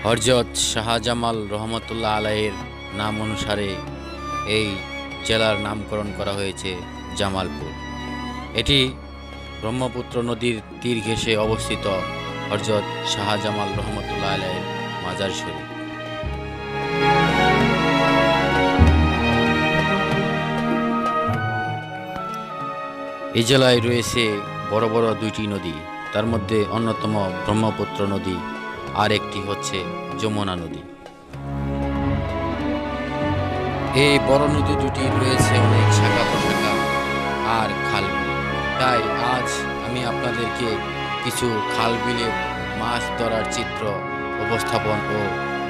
হযরত শাহজামাল রহমতুল্লাহ আলাইহির নাম অনুসারে এই জেলার নামকরণ করা হয়েছে জামালপুর। এটি ব্রহ্মপুত্র নদীর তীর ঘেঁষে অবস্থিত হযরত শাহজামাল রহমতুল্লাহ আলাইহির মাজার শরীফ। এই জেলায় রয়েছে বড় বড় দুইটি নদী, তার মধ্যে অন্যতম ব্রহ্মপুত্র নদী, আর একটি হচ্ছে যমুনা নদী। এই বড় নদী দুটি রয়েছে অনেক শাখা প্রশাখা আর খাল। তাই আজ আমি আপনাদেরকে কিছু খাল বিলের মাছ ধরার চিত্র উপস্থাপন ও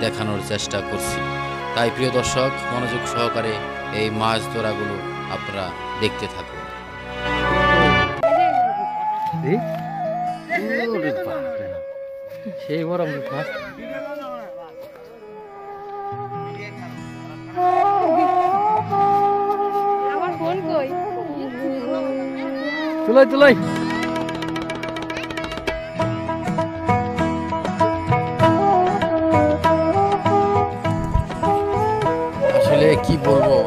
দেখানোর চেষ্টা করছি। তাই প্রিয় দর্শক, মনোযোগ সহকারে এই মাছ ধরাগুলো আপনারা দেখতে থাকুন। সেই বড় মাছ আমার ফোন কই? তুলাই তুলাই আসলে কি বলবো,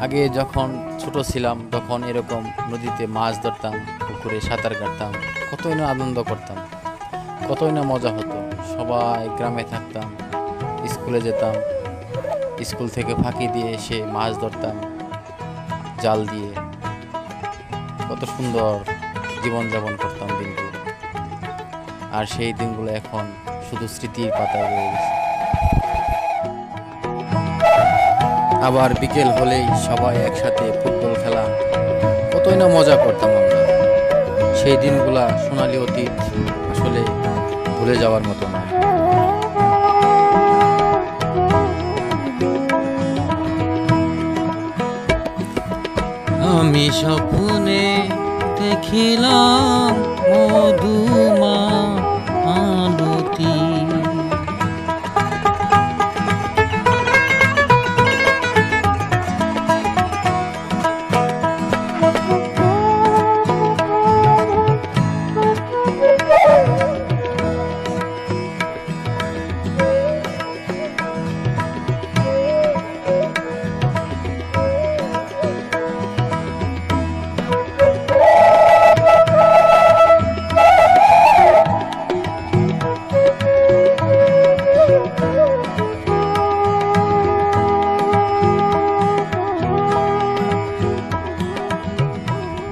আগে যখন ছোট ছিলাম তখন এরকম নদীতে মাছ ধরতাম, পুকুরে সাঁতার কাটতাম, কতই না আনন্দ করতাম, কতই না মজা হতো। সবাই গ্রামে থাকতাম, স্কুলে যেতাম, স্কুল থেকে ফাঁকি দিয়ে এসে মাছ ধরতাম জাল দিয়ে। কত সুন্দর জীবনযাপন করতাম দিনগুলো। আর সেই দিনগুলো এখন শুধু স্মৃতির পাতায় রয়ে গেছে। আবার বিকেল হলেই সবাই একসাথে ফুটবল খেলা, কতই না মজা করতাম আমরা। সেই দিনগুলা সোনালী অতীত, আসলে ভুলে যাওয়ার মতো নয়। আমি স্বপ্নে দেখিলাম মধুমা আলতি,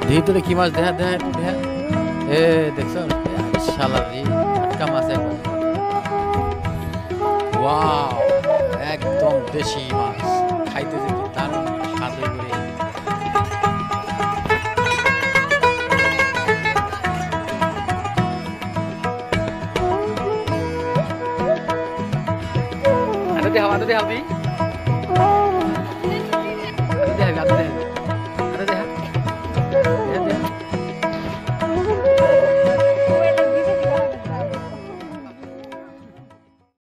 ভিতরে কি মাছ দেখা দেখা একটু দেখা। এ দেখছো শালার আটকা মাছ একবার। ওয়াও, একদম দেশি মাছ, খাইতে যে কি দারুণ স্বাদ করে। আরে দেখাও দি